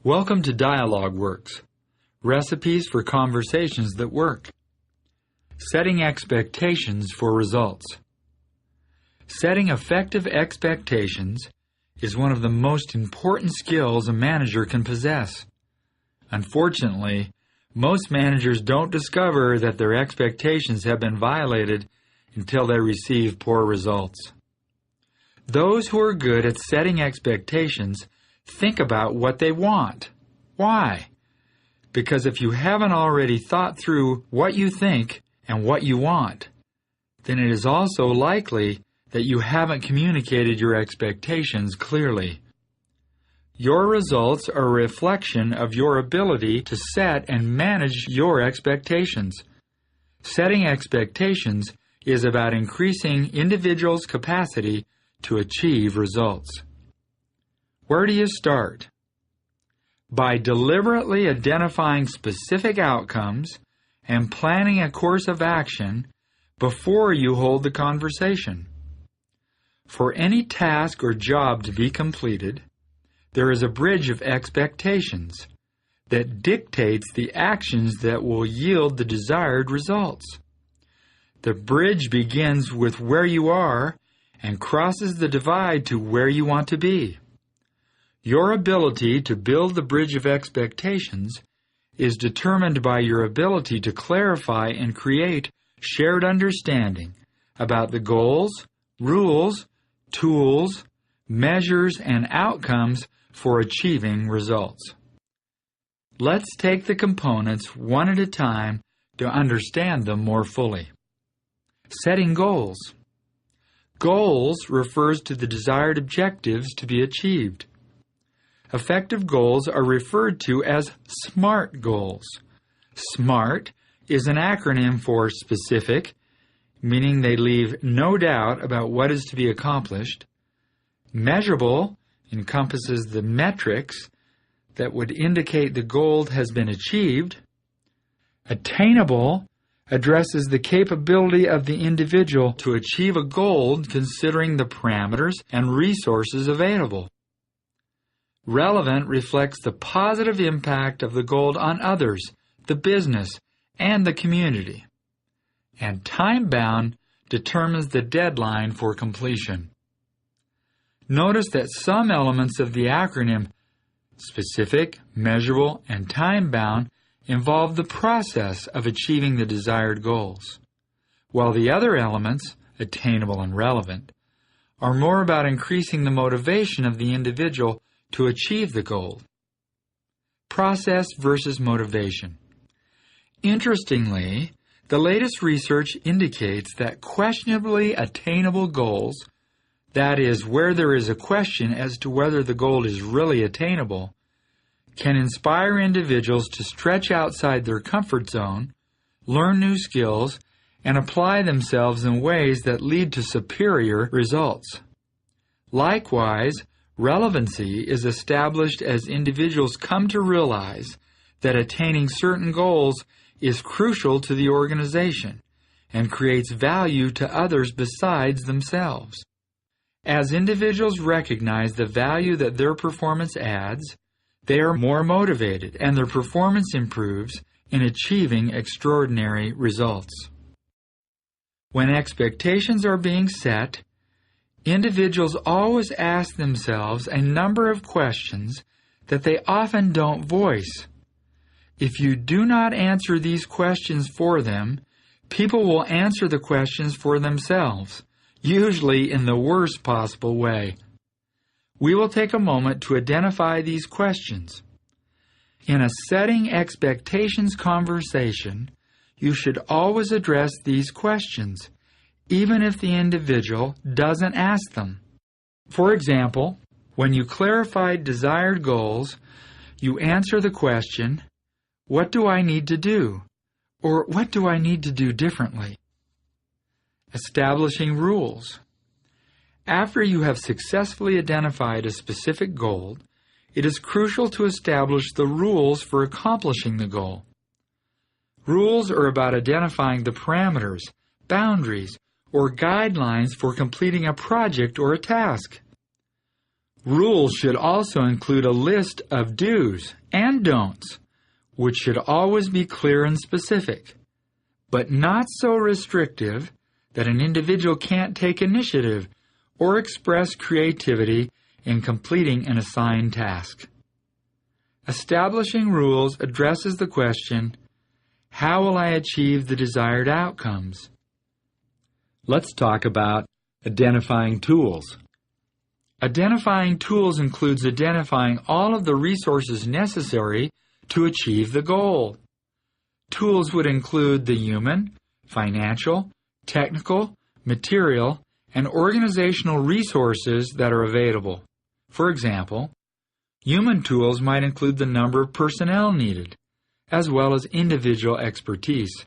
Welcome to DialogueWORKS, recipes for conversations that work. Setting expectations for results. Setting effective expectations is one of the most important skills a manager can possess. Unfortunately, most managers don't discover that their expectations have been violated until they receive poor results. Those who are good at setting expectations think about what they want. Why? Because if you haven't already thought through what you think and what you want, then it is also likely that you haven't communicated your expectations clearly. Your results are a reflection of your ability to set and manage your expectations. Setting expectations is about increasing individuals' capacity to achieve results. Where do you start? By deliberately identifying specific outcomes and planning a course of action before you hold the conversation. For any task or job to be completed, there is a bridge of expectations that dictates the actions that will yield the desired results. The bridge begins with where you are and crosses the divide to where you want to be. Your ability to build the bridge of expectations is determined by your ability to clarify and create shared understanding about the goals, rules, tools, measures, and outcomes for achieving results. Let's take the components one at a time to understand them more fully. Setting goals. Goals refers to the desired objectives to be achieved. Effective goals are referred to as SMART goals. SMART is an acronym for specific, meaning they leave no doubt about what is to be accomplished. Measurable encompasses the metrics that would indicate the goal has been achieved. Attainable addresses the capability of the individual to achieve a goal considering the parameters and resources available. Relevant reflects the positive impact of the goal on others, the business, and the community. And time-bound determines the deadline for completion. Notice that some elements of the acronym specific, measurable, and time-bound involve the process of achieving the desired goals, while the other elements, attainable and relevant, are more about increasing the motivation of the individual to achieve the goal. Process versus motivation. Interestingly, the latest research indicates that questionably attainable goals, that is, where there is a question as to whether the goal is really attainable, can inspire individuals to stretch outside their comfort zone, learn new skills, and apply themselves in ways that lead to superior results. Likewise, relevancy is established as individuals come to realize that attaining certain goals is crucial to the organization and creates value to others besides themselves. As individuals recognize the value that their performance adds, they are more motivated and their performance improves in achieving extraordinary results. When expectations are being set, individuals always ask themselves a number of questions that they often don't voice. If you do not answer these questions for them, people will answer the questions for themselves, usually in the worst possible way. We will take a moment to identify these questions. In a setting expectations conversation, you should always address these questions, even if the individual doesn't ask them. For example, when you clarify desired goals, you answer the question, "What do I need to do?" or "What do I need to do differently?" Establishing rules. After you have successfully identified a specific goal, it is crucial to establish the rules for accomplishing the goal. Rules are about identifying the parameters, boundaries, or guidelines for completing a project or a task. Rules should also include a list of do's and don'ts, which should always be clear and specific, but not so restrictive that an individual can't take initiative or express creativity in completing an assigned task. Establishing rules addresses the question, how will I achieve the desired outcomes? Let's talk about identifying tools. Identifying tools includes identifying all of the resources necessary to achieve the goal. Tools would include the human, financial, technical, material, and organizational resources that are available. For example, human tools might include the number of personnel needed, as well as individual expertise.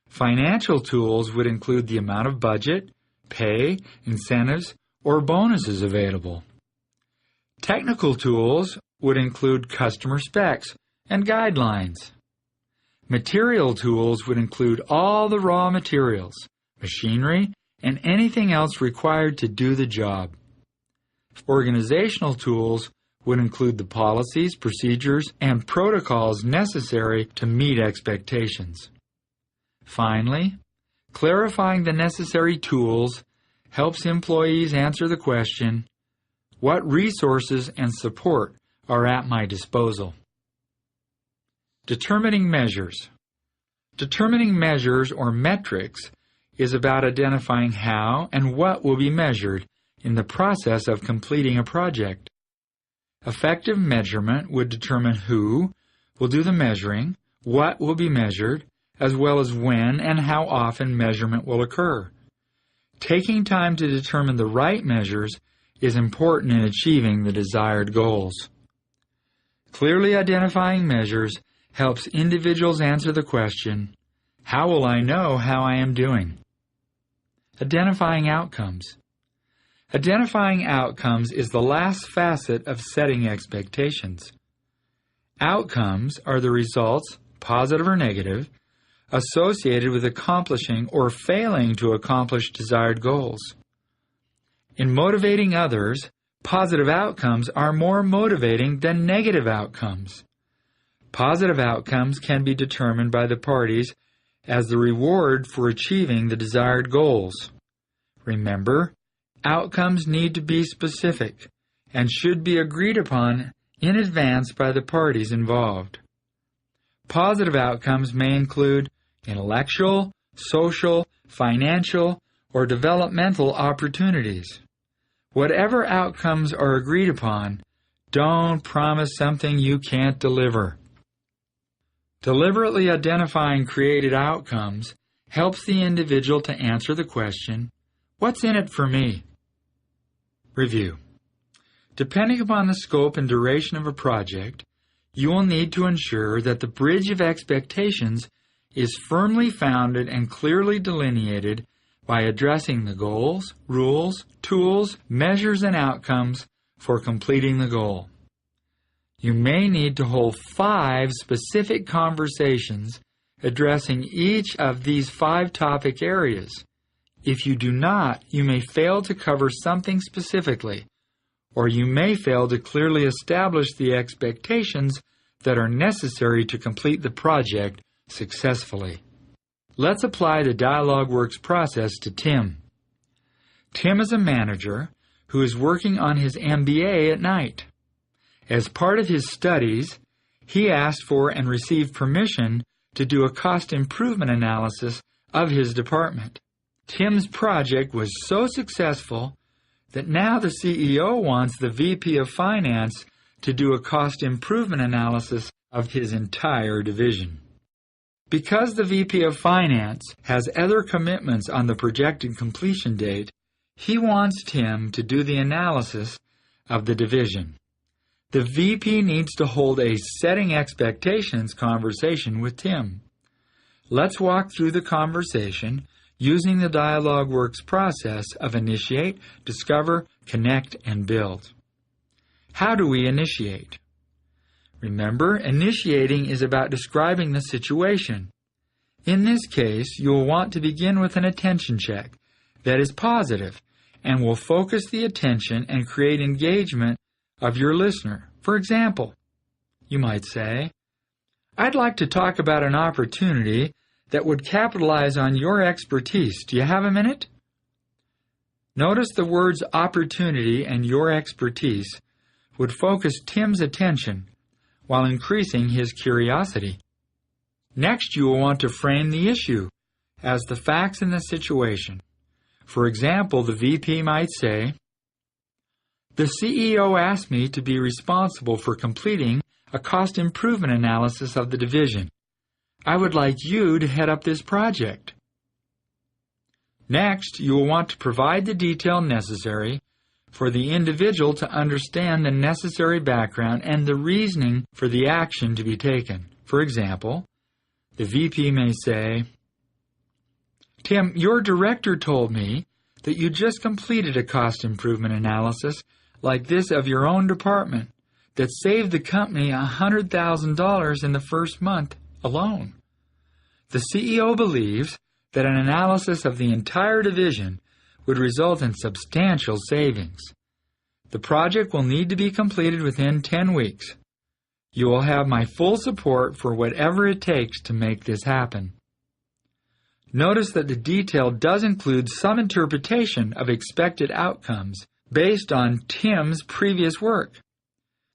Financial tools would include the amount of budget, pay, incentives, or bonuses available. Technical tools would include customer specs and guidelines. Material tools would include all the raw materials, machinery, and anything else required to do the job. Organizational tools would include the policies, procedures, and protocols necessary to meet expectations. Finally, clarifying the necessary tools helps employees answer the question, what resources and support are at my disposal? Determining measures. Determining measures or metrics is about identifying how and what will be measured in the process of completing a project. Effective measurement would determine who will do the measuring, what will be measured, as well as when and how often measurement will occur. Taking time to determine the right measures is important in achieving the desired goals. Clearly identifying measures helps individuals answer the question, how will I know how I am doing? Identifying outcomes. Identifying outcomes is the last facet of setting expectations. Outcomes are the results, positive or negative, associated with accomplishing or failing to accomplish desired goals. In motivating others, positive outcomes are more motivating than negative outcomes. Positive outcomes can be determined by the parties as the reward for achieving the desired goals. Remember, outcomes need to be specific and should be agreed upon in advance by the parties involved. Positive outcomes may include intellectual, social, financial, or developmental opportunities. Whatever outcomes are agreed upon, don't promise something you can't deliver. Deliberately identifying created outcomes helps the individual to answer the question, what's in it for me? Review. Depending upon the scope and duration of a project, you will need to ensure that the bridge of expectations is firmly founded and clearly delineated by addressing the goals, rules, tools, measures, and outcomes for completing the goal. You may need to hold 5 specific conversations addressing each of these 5 topic areas. If you do not, you may fail to cover something specifically, or you may fail to clearly establish the expectations that are necessary to complete the project successfully. Let's apply the DialogueWORKS process to Tim. Tim is a manager who is working on his MBA at night. As part of his studies, he asked for and received permission to do a cost improvement analysis of his department. Tim's project was so successful that now the CEO wants the VP of Finance to do a cost improvement analysis of his entire division. Because the VP of Finance has other commitments on the projected completion date, he wants Tim to do the analysis of the division. The VP needs to hold a setting expectations conversation with Tim. Let's walk through the conversation using the DialogueWORKS process of initiate, discover, connect, and build. How do we initiate? Remember, initiating is about describing the situation. In this case, you will want to begin with an attention check that is positive and will focus the attention and create engagement of your listener. For example, you might say, "I'd like to talk about an opportunity that would capitalize on your expertise. Do you have a minute?" Notice the words opportunity and your expertise would focus Tim's attention while increasing his curiosity. Next, you will want to frame the issue as the facts in the situation. For example, the VP might say, "The CEO asked me to be responsible for completing a cost improvement analysis of the division. I would like you to head up this project." Next, you will want to provide the detail necessary for the individual to understand the necessary background and the reasoning for the action to be taken. For example, the VP may say, "Tim, your director told me that you just completed a cost improvement analysis like this of your own department that saved the company $100,000 in the first month alone. The CEO believes that an analysis of the entire division would result in substantial savings. The project will need to be completed within 10 weeks. You will have my full support for whatever it takes to make this happen." Notice that the detail does include some interpretation of expected outcomes based on Tim's previous work.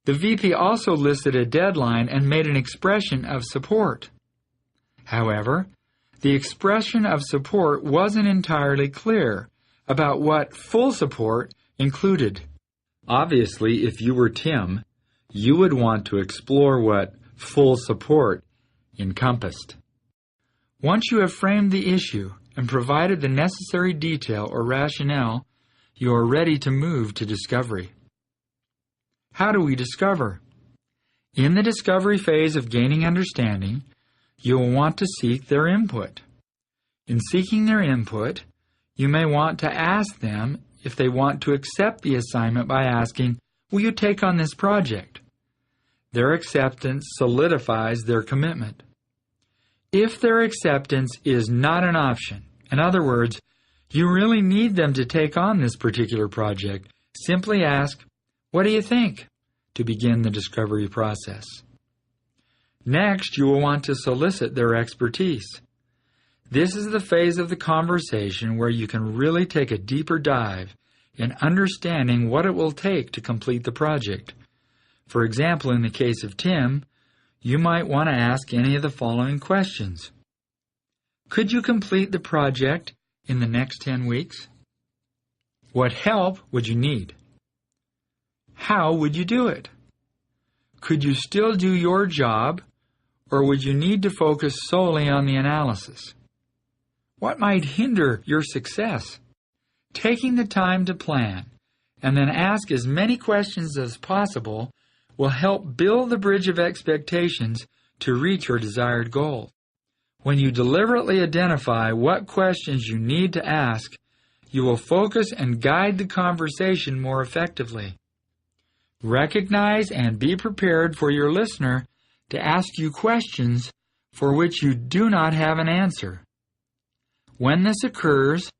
The VP also listed a deadline and made an expression of support. However, the expression of support wasn't entirely clear about what full support included. Obviously, if you were Tim, you would want to explore what full support encompassed. Once you have framed the issue and provided the necessary detail or rationale, you are ready to move to discovery. How do we discover? In the discovery phase of gaining understanding, you will want to seek their input. In seeking their input, you may want to ask them if they want to accept the assignment by asking, "Will you take on this project?" Their acceptance solidifies their commitment. If their acceptance is not an option, in other words, you really need them to take on this particular project, simply ask, "What do you think?" to begin the discovery process. Next, you will want to solicit their expertise. This is the phase of the conversation where you can really take a deeper dive in understanding what it will take to complete the project. For example, in the case of Tim, you might want to ask any of the following questions. Could you complete the project in the next 10 weeks? What help would you need? How would you do it? Could you still do your job, or would you need to focus solely on the analysis? What might hinder your success? Taking the time to plan and then ask as many questions as possible will help build the bridge of expectations to reach your desired goal. When you deliberately identify what questions you need to ask, you will focus and guide the conversation more effectively. Recognize and be prepared for your listener to ask you questions for which you do not have an answer. When this occurs,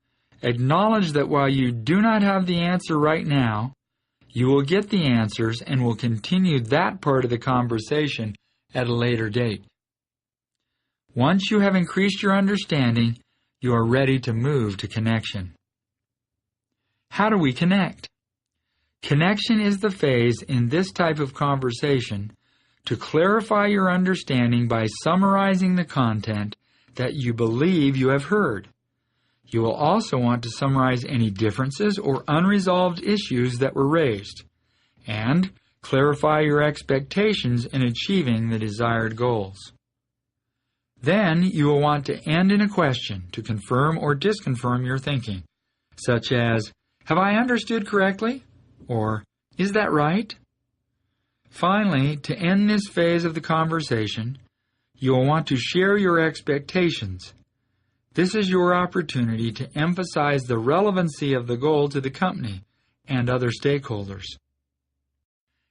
acknowledge that while you do not have the answer right now, you will get the answers and will continue that part of the conversation at a later date. Once you have increased your understanding, you are ready to move to connection. How do we connect? Connection is the phase in this type of conversation to clarify your understanding by summarizing the content that you believe you have heard. You will also want to summarize any differences or unresolved issues that were raised, and clarify your expectations in achieving the desired goals. Then you will want to end in a question to confirm or disconfirm your thinking, such as, "Have I understood correctly?" or "Is that right?" Finally, to end this phase of the conversation, you will want to share your expectations. This is your opportunity to emphasize the relevancy of the goal to the company and other stakeholders.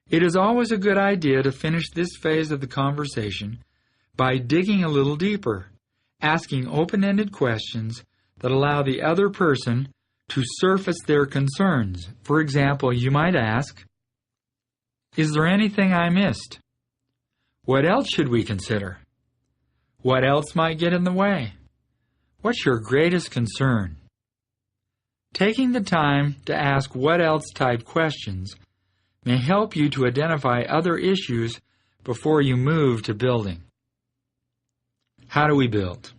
It is always a good idea to finish this phase of the conversation by digging a little deeper, asking open-ended questions that allow the other person to surface their concerns. For example, you might ask, "Is there anything I missed? What else should we consider? What else might get in the way? What's your greatest concern?" Taking the time to ask what else type questions may help you to identify other issues before you move to building. How do we build?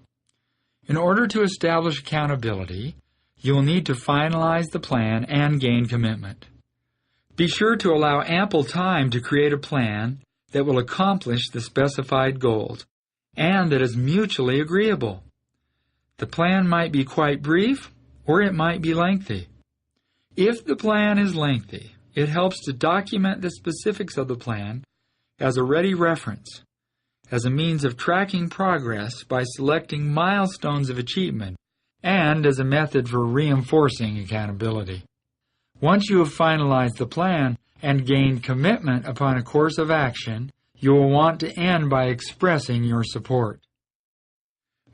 In order to establish accountability, you will need to finalize the plan and gain commitment. Be sure to allow ample time to create a plan that will accomplish the specified goals and that is mutually agreeable. The plan might be quite brief or it might be lengthy. If the plan is lengthy, it helps to document the specifics of the plan as a ready reference, as a means of tracking progress by selecting milestones of achievement, and as a method for reinforcing accountability. Once you have finalized the plan and gained commitment upon a course of action, you will want to end by expressing your support.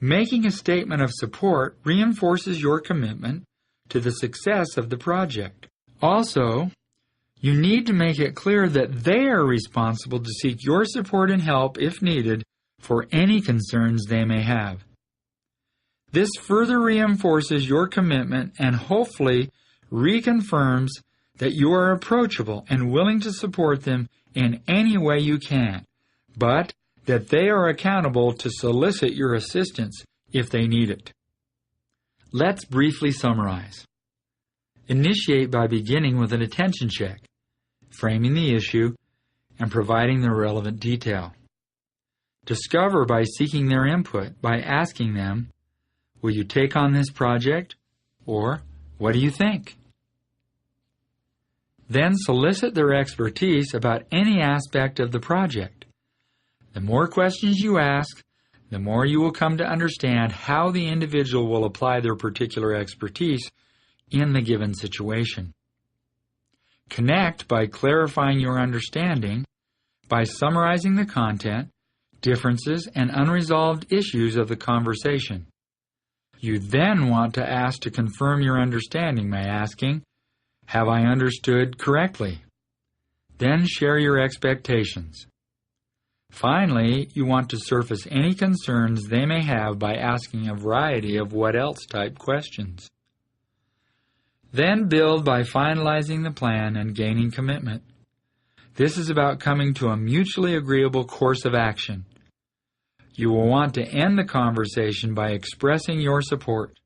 Making a statement of support reinforces your commitment to the success of the project. Also, you need to make it clear that they are responsible to seek your support and help, if needed, for any concerns they may have. This further reinforces your commitment and hopefully reconfirms that you are approachable and willing to support them in any way you can, but that they are accountable to solicit your assistance if they need it. Let's briefly summarize. Initiate by beginning with an attention check, framing the issue, and providing the relevant detail. Discover by seeking their input, by asking them, "Will you take on this project?" or "What do you think?" Then solicit their expertise about any aspect of the project. The more questions you ask, the more you will come to understand how the individual will apply their particular expertise in the given situation. Connect by clarifying your understanding, by summarizing the content, differences, and unresolved issues of the conversation. You then want to ask to confirm your understanding by asking, "Have I understood correctly?" Then share your expectations. Finally, you want to surface any concerns they may have by asking a variety of what else type questions. Then build by finalizing the plan and gaining commitment. This is about coming to a mutually agreeable course of action. You will want to end the conversation by expressing your support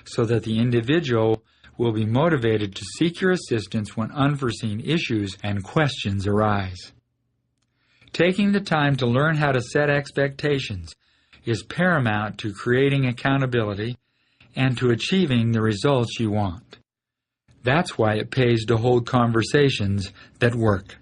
so that the individual will be motivated to seek your assistance when unforeseen issues and questions arise. Taking the time to learn how to set expectations is paramount to creating accountability and to achieving the results you want. That's why it pays to hold conversations that work.